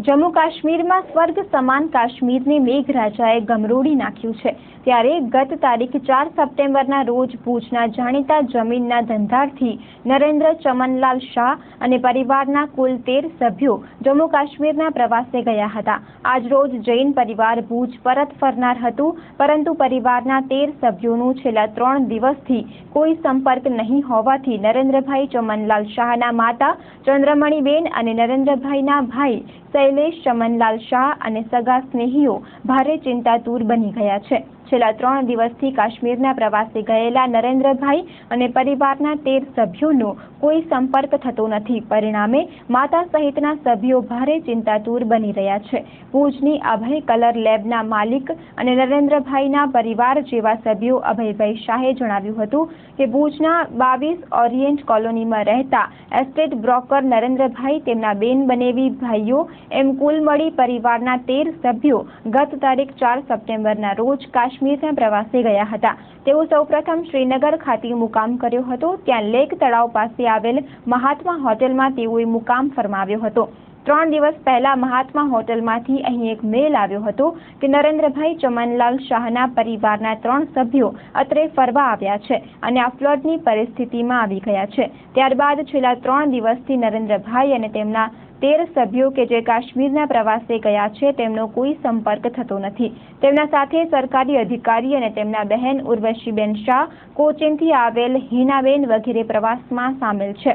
જમ્મુ કાશ્મીરમાં સ્વર્ગ સમાન કાશ્મીરને મેઘરાજાએ ગમરોડી નાખ્યું છે। ત્યારે ગત તારીખ 4 સપ્ટેમ્બરના રોજ ભુજના જાણીતા જમીનના ધંધાર્થી નરેન્દ્ર ચમનલાલ શાહ અને પરિવારના કુલ 13 સભ્યો જમ્મુ કાશ્મીરના પ્રવાસે ગયા હતા। આજ રોજ જૈન પરિવાર ભુજ પરત ફરનાર હતું, પરંતુ પરિવારના 13 સભ્યોનું છેલ્લા 3 દિવસથી કોઈ સંપર્ક નહીં હોવાથી નરેન્દ્રભાઈ ચમનલાલ શાહના માતા ચંદ્રમણીબેન અને નરેન્દ્રભાઈના ભાઈ શૈલેષ ચમનલાલ શાહ અને સગા સ્નેહીઓ ભારે ચિંતાતુર બની ગયા છે। છેલ્લા 3 દિવસથી કાશ્મીરના પ્રવાસે ગયેલા નરેન્દ્રભાઈ અને પરિવારના 13 સભ્યોનો કોઈ સંપર્ક થતો નથી। પરિણામે માતા સહિતના સભ્યો ભારે ચિંતાતુર બની રહ્યા છે। ભુજની અભય કલર લેબના માલિક અને નરેન્દ્રભાઈના પરિવાર જેવા સભ્યો અભયભાઈ શાહે જણાવ્યું હતું કે ભુજના 22 ઓરિએન્ટ કોલોનીમાં રહેતા એસ્ટેટ બ્રોકર નરેન્દ્રભાઈ તેમના બેન બનેવી ભાઈઓ એમ કુલ મળી પરિવારના 13 સભ્યો ગત તારીખ 4 સપ્ટેમ્બરના રોજ કાશ્મીરના પ્રવાસે ગયા હતા। તેઓ સૌપ્રથમ શ્રીનગર ખાતે મુકામ કર્યો હતો। ત્યાં લેક તળાવ પાસે આવેલ મહાત્મા હોટેલમાં તેઓએ મુકામ ફરમાવ્યો હતો। 3 દિવસ પહેલા મહાત્મા હોટલમાંથી અહીં એક મેલ આવ્યો હતો કે નરેન્દ્રભાઈ ચમનલાલ શાહના પરિવારના 3 સભ્યો અત્રે ફરવા આવ્યા છે અને આ ફ્લડની પરિસ્થિતિમાં આવી ગયા છે। ત્યારબાદ છેલ્લા 3 દિવસથી નરેન્દ્રભાઈ અને તેમના 13 સભ્યો કે જે કાશ્મીરના પ્રવાસે ગયા છે તેમનો કોઈ સંપર્ક થતો નથી। તેમના સાથે સરકારી અધિકારી અને તેમના બહેન ઉર્વશીબેન શાહ, કોચીનથી આવેલ હિનાબેન વગેરે પ્રવાસમાં સામેલ છે।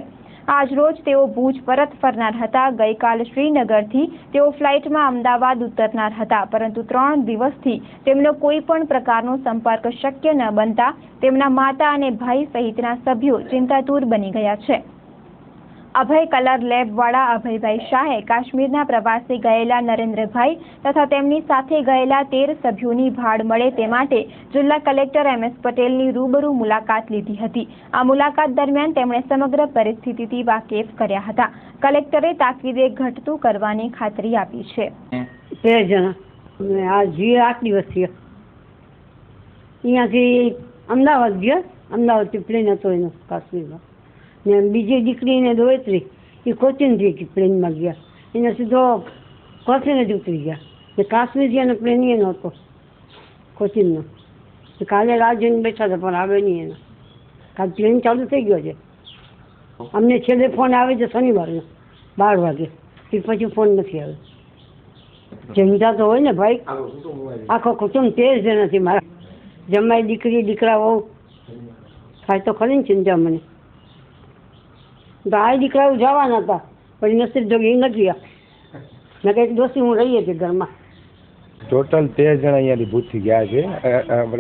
આજ રોજ તેઓ ભુજ પરત ફરનાર હતા। ગઈકાલ શ્રીનગરથી તેઓ ફ્લાઇટમાં અમદાવાદ ઉતરનાર હતા, પરંતુ 3 દિવસથી તેમનો કોઈ પણ પ્રકારનો સંપર્ક શક્ય ન બનતા તેમના માતા અને ભાઈ સહિતના સભ્યો ચિંતાતુર બની ગયા છે। અભય કલર લેબવાળા અભયભાઈ શાહે કાશ્મીરના પ્રવાસે ગયેલા નરેન્દ્રભાઈ તથા તેમની સાથે ગયેલા 13 સભ્યોની ભાળ મળે તે માટે જિલ્લા કલેક્ટર MS પટેલની રૂબરૂ મુલાકાત લીધી હતી। આ મુલાકાત દરમિયાન તેમણે સમગ્ર પરિસ્થિતિથી વાકેફ કર્યા હતા। કલેક્ટરે તાકીદે ઘટતું કરવાની ખાતરી આપી છે। 13 જણા આ જે 8 દિવસ થયા અહીંયાથી અમદાવાદ ગયા। અમદાવાદથી પ્લેન હતો એનો કાશ્મીરમાં ને બીજી દીકરીને દોયત્રી એ કોચીનથી પ્લેનમાં ગયા, એને સીધો કોચીને જ ઉતરી ગયા ને કાશ્મીરથી એનો પ્લેન એ નહોતો કોચીનનો। કાલે રાત જઈને બેઠા હતા પણ આવે નહીં એનો। કાલ પ્લેન ચાલુ થઈ ગયો છે। અમને છેલ્લે ફોન આવે છે શનિવારનો 12 વાગે, એ પછી ફોન નથી આવ્યો। ચિંતા તો હોય ને ભાઈ, આખો કુટુંબ 13 જણાથી મારા જમાઈ દીકરી દીકરા હોવ થાય તો ખરી ને ચિંતા મને। તો આ દીકરાઓ જવાના હતા પણ નસીબ જોગી નથી ગયા, મેં કંઈક દોસ્તી હું રહીએ છીએ ઘરમાં। ટોટલ 13 જણા અહીંયાથી ભૂજથી ગયા છે।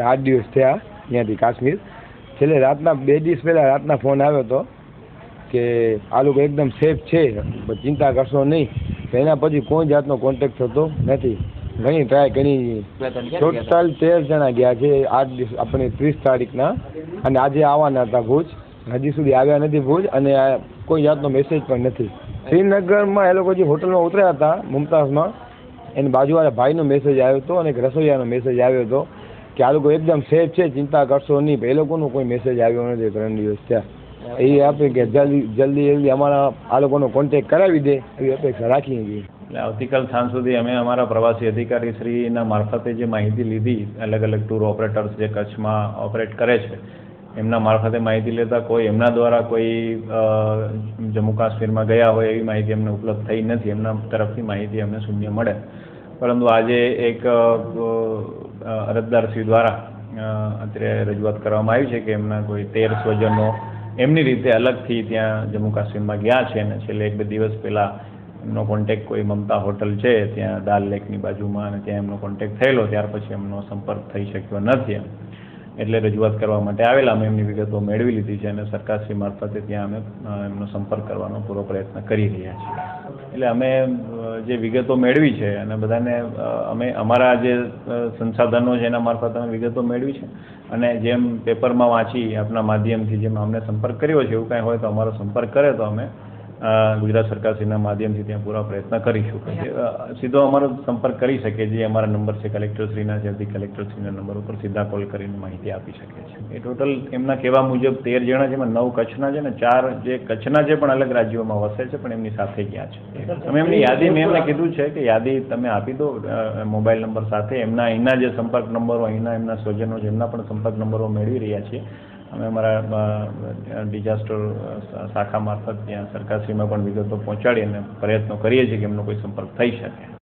8 દિવસ થયા અહીંયાથી કાશ્મીર। છેલ્લે રાતના 2 દિવસ પહેલાં રાતના ફોન આવ્યો હતો કે આ લોકો એકદમ સેફ છે, ચિંતા કરશો નહીં। તો એના પછી કોઈ જાતનો કોન્ટેક્ટ થતો નથી। ઘણી ટ્રાય કરી, ટોટલ 13 જણા ગયા છે 8 દિવસ આપણે 30 તારીખના, અને આજે આવવાના હતા ભુજ, હજી સુધી આવ્યા નથી ભુજ, અને કોઈ જાતનો મેસેજ પણ નથી। શ્રીનગરમાં એ લોકો જે હોટલમાં ઉતર્યા હતા મુમતાઝમાં, એની બાજુવાળા ભાઈનો મેસેજ આવ્યો હતો અને એક રસોઈયાનો મેસેજ આવ્યો હતો કે આ લોકો એકદમ સેફ છે, ચિંતા કરશો નહીં। એ લોકોનો કોઈ મેસેજ આવ્યો નથી 3 દિવસ થયા। એ આપે કે જલ્દી અમારા આ લોકોનો કોન્ટેક્ટ કરાવી દે એવી અપેક્ષા રાખીએ છીએ। એટલે આવતીકાલ સાંજ સુધી અમે અમારા પ્રવાસી અધિકારી શ્રીના મારફતે જે માહિતી લીધી, અલગ અલગ ટૂર ઓપરેટર્સ જે કચ્છમાં ઓપરેટ કરે છે એમના મારફતે માહિતી લેતા કોઈ એમના દ્વારા કોઈ જમ્મુ કાશ્મીરમાં ગયા હોય એવી માહિતી અમને ઉપલબ્ધ થઈ નથી। એમના તરફથી માહિતી અમને શૂન્ય મળે, પરંતુ આજે એક અરજદારશ્રી દ્વારા અત્યારે રજૂઆત કરવામાં આવી છે કે એમના કોઈ 13 સ્વજનો એમની રીતે અલગથી ત્યાં જમ્મુ કાશ્મીરમાં ગયા છે અને છેલ્લે 1-2 દિવસ પહેલાં એમનો કોન્ટેક્ટ કોઈ મમતા હોટલ છે ત્યાં દાલ લેકની બાજુમાં, અને ત્યાં એમનો કોન્ટેક્ટ થયેલો, ત્યાર પછી એમનો સંપર્ક થઈ શક્યો નથી। એટલે રજૂઆત કરવા માટે આવેલા અમે એમની વિગતો મેળવી લીધી છે અને સરકારશ્રી મારફતે ત્યાં અમે એમનો સંપર્ક કરવાનો પૂરો પ્રયત્ન કરી રહ્યા છીએ। એટલે અમે જે વિગતો મેળવી છે અને બધાને અમે અમારા જે સંસાધનો છે એના મારફતે અમે વિગતો મેળવી છે, અને જેમ પેપરમાં વાંચી આપના માધ્યમથી જેમ અમને સંપર્ક કર્યો છે એવું કાંઈ હોય તો અમારો સંપર્ક કરે તો અમે ગુજરાત સરકારશ્રીના માધ્યમથી ત્યાં પૂરા પ્રયત્ન કરીશું. સીધો અમારો સંપર્ક કરી શકે, જે અમારા નંબર છે કલેક્ટરશ્રીના, ત્યાંથી કલેક્ટરશ્રીના નંબર ઉપર સીધા કોલ કરીને માહિતી આપી શકે છે. એ ટોટલ એમના કહેવા મુજબ 13 જણા છે, એમાં 9 કચ્છના છે ને 4 જે કચ્છના છે પણ અલગ રાજ્યોમાં વસે છે, પણ એમની સાથે ગયા છે. અમે એમની યાદી મેં એમને કીધું છે કે યાદી તમે આપી દો મોબાઈલ નંબર સાથે, એમના અહીંના જે સંપર્ક નંબરો, અહીંના એમના સ્વજનો છે એમના પણ સંપર્ક નંબરો મેળવી રહ્યા છીએ. અમે અમારા ડિઝાસ્ટર શાખા મારફત ત્યાં સરકારશ્રીમાં પણ વિગતો પહોંચાડી અને પ્રયત્નો કરીએ છીએ કે એમનો કોઈ સંપર્ક થઈ શકે.